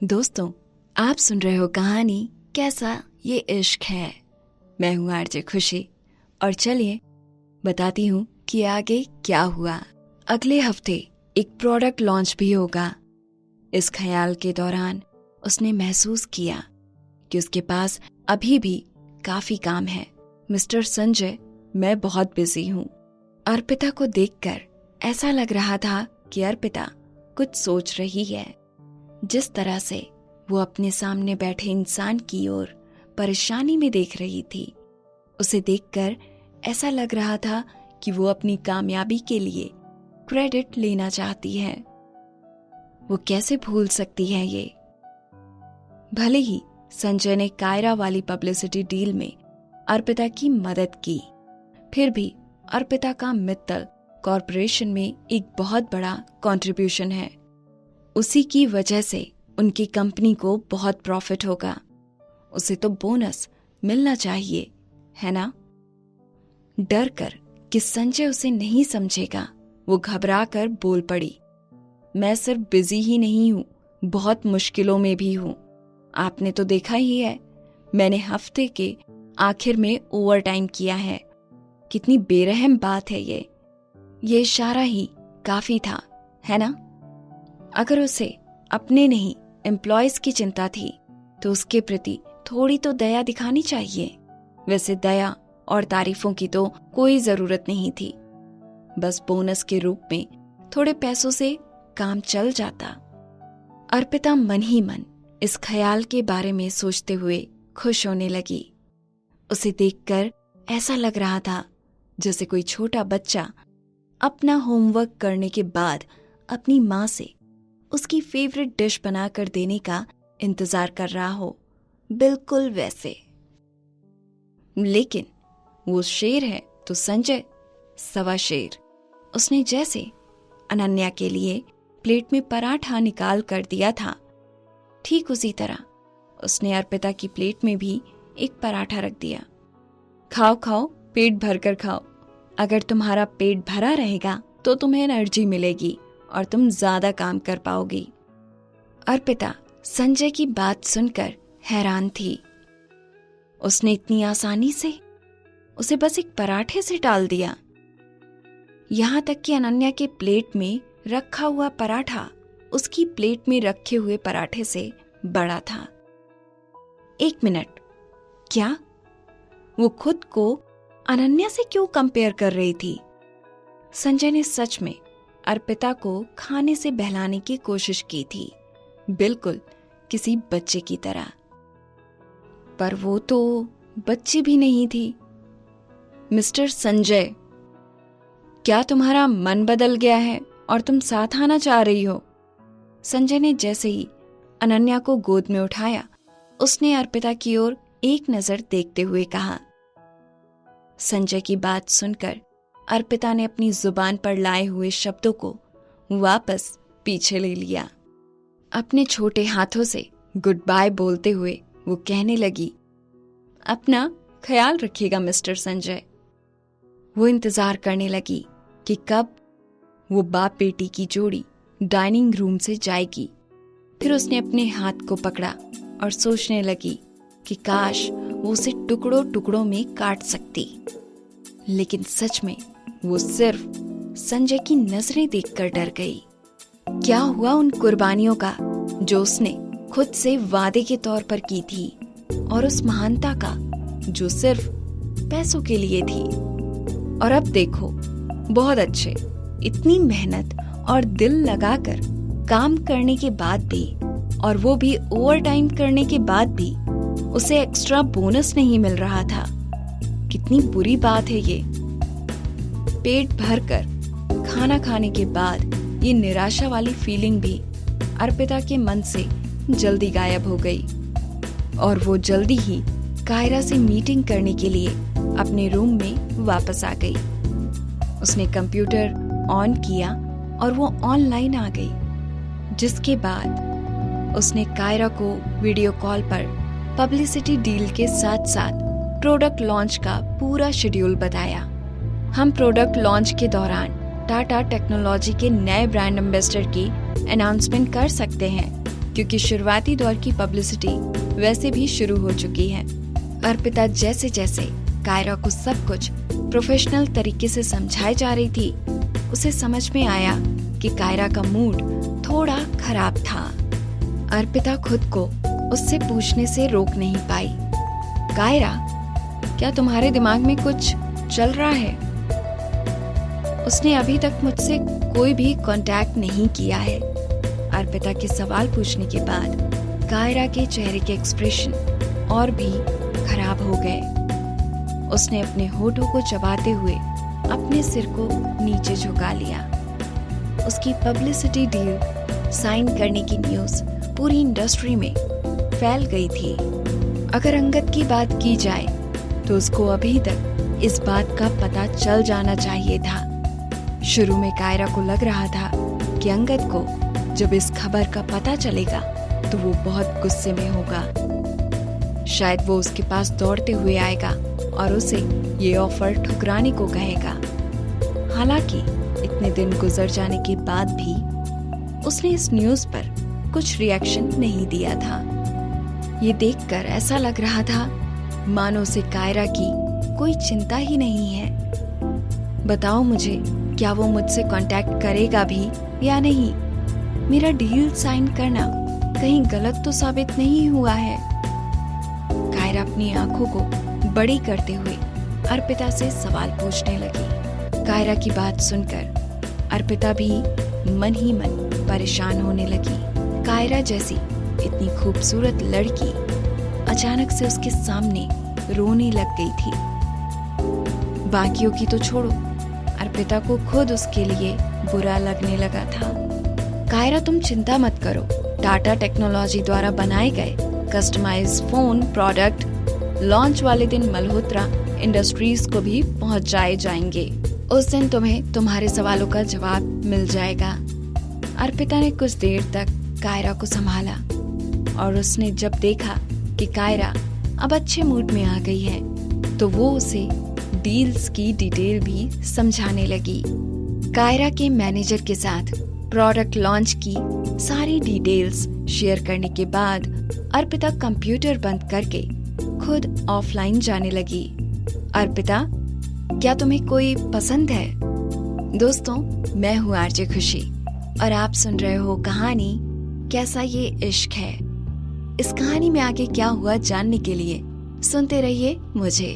दोस्तों, आप सुन रहे हो कहानी कैसा ये इश्क है। मैं हूँ आरजे खुशी और चलिए बताती हूँ कि आगे क्या हुआ। अगले हफ्ते एक प्रोडक्ट लॉन्च भी होगा। इस ख्याल के दौरान उसने महसूस किया कि उसके पास अभी भी काफी काम है। मिस्टर संजय, मैं बहुत बिजी हूँ। अर्पिता को देखकर ऐसा लग रहा था कि अर्पिता कुछ सोच रही है। जिस तरह से वो अपने सामने बैठे इंसान की ओर परेशानी में देख रही थी, उसे देखकर ऐसा लग रहा था कि वो अपनी कामयाबी के लिए क्रेडिट लेना चाहती है। वो कैसे भूल सकती है ये। भले ही संजय ने कायरा वाली पब्लिसिटी डील में अर्पिता की मदद की, फिर भी अर्पिता का मित्तल कॉरपोरेशन में एक बहुत बड़ा कंट्रीब्यूशन है। उसी की वजह से उनकी कंपनी को बहुत प्रॉफिट होगा। उसे तो बोनस मिलना चाहिए, है ना? डर कर कि संजय उसे नहीं समझेगा, वो घबरा कर बोल पड़ी, मैं सिर्फ बिजी ही नहीं हूँ, बहुत मुश्किलों में भी हूँ। आपने तो देखा ही है, मैंने हफ्ते के आखिर में ओवर टाइम किया है। कितनी बेरहम बात है ये इशारा ही काफी था, है ना? अगर उसे अपने नहीं एम्प्लॉयज की चिंता थी तो उसके प्रति थोड़ी तो दया दिखानी चाहिए। वैसे दया और तारीफों की तो कोई जरूरत नहीं थी, बस बोनस के रूप में थोड़े पैसों से काम चल जाता। अर्पिता मन ही मन इस ख्याल के बारे में सोचते हुए खुश होने लगी। उसे देखकर ऐसा लग रहा था जैसे कोई छोटा बच्चा अपना होमवर्क करने के बाद अपनी माँ से उसकी फेवरेट डिश बनाकर देने का इंतजार कर रहा हो, बिल्कुल वैसे। लेकिन वो शेर है तो संजय सवा शेर। उसने जैसे अनन्या के लिए प्लेट में पराठा निकाल कर दिया था, ठीक उसी तरह उसने अर्पिता की प्लेट में भी एक पराठा रख दिया। खाओ खाओ, पेट भर कर खाओ। अगर तुम्हारा पेट भरा रहेगा तो तुम्हें एनर्जी मिलेगी और तुम ज्यादा काम कर पाओगी। अर्पिता संजय की बात सुनकर हैरान थी। उसने इतनी आसानी से उसे बस एक पराठे से टाल दिया। यहां तक कि अनन्या के प्लेट में रखा हुआ पराठा उसकी प्लेट में रखे हुए पराठे से बड़ा था। एक मिनट, क्या वो खुद को अनन्या से क्यों कंपेयर कर रही थी? संजय ने सच में अर्पिता को खाने से बहलाने की कोशिश की थी, बिल्कुल किसी बच्चे की तरह। पर वो तो बच्ची भी नहीं थी। मिस्टर संजय, क्या तुम्हारा मन बदल गया है और तुम साथ आना चाह रही हो? संजय ने जैसे ही अनन्या को गोद में उठाया, उसने अर्पिता की ओर एक नजर देखते हुए कहा। संजय की बात सुनकर अर्पिता ने अपनी जुबान पर लाए हुए शब्दों को वापस पीछे ले लिया। अपने छोटे हाथों से गुड बाय बोलते हुए वो कहने लगी, अपना ख्याल रखिएगा मिस्टर संजय। वो इंतजार करने लगी कि कब वो बाप बेटी की जोड़ी डाइनिंग रूम से जाएगी। फिर उसने अपने हाथ को पकड़ा और सोचने लगी कि काश वो उसे टुकड़ों टुकड़ों में काट सकती। लेकिन सच में वो सिर्फ संजय की नजरें देखकर डर गई। क्या हुआ उन कुर्बानियों का जो उसने खुद से वादे के तौर पर की थी, और उस महानता का जो सिर्फ पैसों के लिए थी? और अब देखो, बहुत अच्छे, इतनी मेहनत और दिल लगाकर काम करने के बाद भी, और वो भी ओवर टाइम करने के बाद भी, उसे एक्स्ट्रा बोनस नहीं मिल रहा था। कितनी बुरी बात है ये। पेट भरकर खाना खाने के बाद ये निराशा वाली फीलिंग भी अर्पिता के मन से जल्दी गायब हो गई, और वो जल्दी ही कायरा से मीटिंग करने के लिए अपने रूम में वापस आ गई। उसने कंप्यूटर ऑन किया और वो ऑनलाइन आ गई, जिसके बाद उसने कायरा को वीडियो कॉल पर पब्लिसिटी डील के साथ साथ प्रोडक्ट लॉन्च का पूरा शेड्यूल बताया। हम प्रोडक्ट लॉन्च के दौरान टाटा टेक्नोलॉजी के नए ब्रांड एम्बेसडर की अनाउंसमेंट कर सकते हैं। क्योंकि शुरुआती दौर की पब्लिसिटी वैसे भी शुरू हो चुकी है। अर्पिता जैसे जैसे कायरा को सब कुछ प्रोफेशनल तरीके से समझाई जा रही थी, उसे समझ में आया कि कायरा का मूड थोड़ा खराब था। अर्पिता खुद को उससे पूछने से रोक नहीं पाई, कायरा, क्या तुम्हारे दिमाग में कुछ चल रहा है? उसने अभी तक मुझसे कोई भी कांटेक्ट नहीं किया है। अर्पिता के सवाल पूछने के बाद कायरा के चेहरे के एक्सप्रेशन और भी खराब हो गए। उसने अपने होठों को चबाते हुए अपने सिर को नीचे झुका लिया। उसकी पब्लिसिटी डील साइन करने की न्यूज़ पूरी इंडस्ट्री में फैल गई थी। अगर अंगद की बात की जाए तो उसको अभी तक इस बात का पता चल जाना चाहिए था। शुरू में कायरा को लग रहा था कि अंगद को जब इस खबर का पता चलेगा तो वो बहुत गुस्से में होगा। शायद वो उसके पास दौड़ते हुए आएगा और उसे ये ऑफर ठुकराने को कहेगा। हालांकि इतने दिन गुजर जाने के बाद भी उसने इस न्यूज़ पर कुछ रिएक्शन नहीं दिया था। ये देखकर ऐसा लग रहा था मानो उसे कायरा की कोई चिंता ही नहीं है। बताओ मुझे, क्या वो मुझसे कांटेक्ट करेगा भी या नहीं? मेरा डील साइन करना कहीं गलत तो साबित नहीं हुआ है? कायरा अपनी आंखों को बड़ी करते हुए अर्पिता से सवाल पूछने लगी। कायरा की बात सुनकर अर्पिता भी मन ही मन परेशान होने लगी। कायरा जैसी इतनी खूबसूरत लड़की अचानक से उसके सामने रोने लग गई थी। बाकियों की तो छोड़ो, अर्पिता को खुद उसके लिए बुरा लगने लगा था। कायरा, तुम चिंता मत करो, टाटा टेक्नोलॉजी द्वारा बनाए गए कस्टमाइज फोन प्रोडक्ट लॉन्च वाले दिन मल्होत्रा इंडस्ट्रीज को भी पहुंचाए जाएंगे। उस दिन तुम्हें तुम्हारे सवालों का जवाब मिल जाएगा। अर्पिता ने कुछ देर तक कायरा को संभाला और उसने जब देखा कि कायरा अब अच्छे मूड में आ गई है तो वो उसे डील्स की डिटेल भी समझाने लगी। कायरा के मैनेजर के साथ प्रोडक्ट लॉन्च की सारी डिटेल्स शेयर करने के बाद अर्पिता कंप्यूटर बंद करके खुद ऑफलाइन जाने लगी। अर्पिता, क्या तुम्हें कोई पसंद है? दोस्तों, मैं हूँ आरजे खुशी और आप सुन रहे हो कहानी कैसा ये इश्क है। इस कहानी में आगे क्या हुआ जानने के लिए सुनते रहिए मुझे।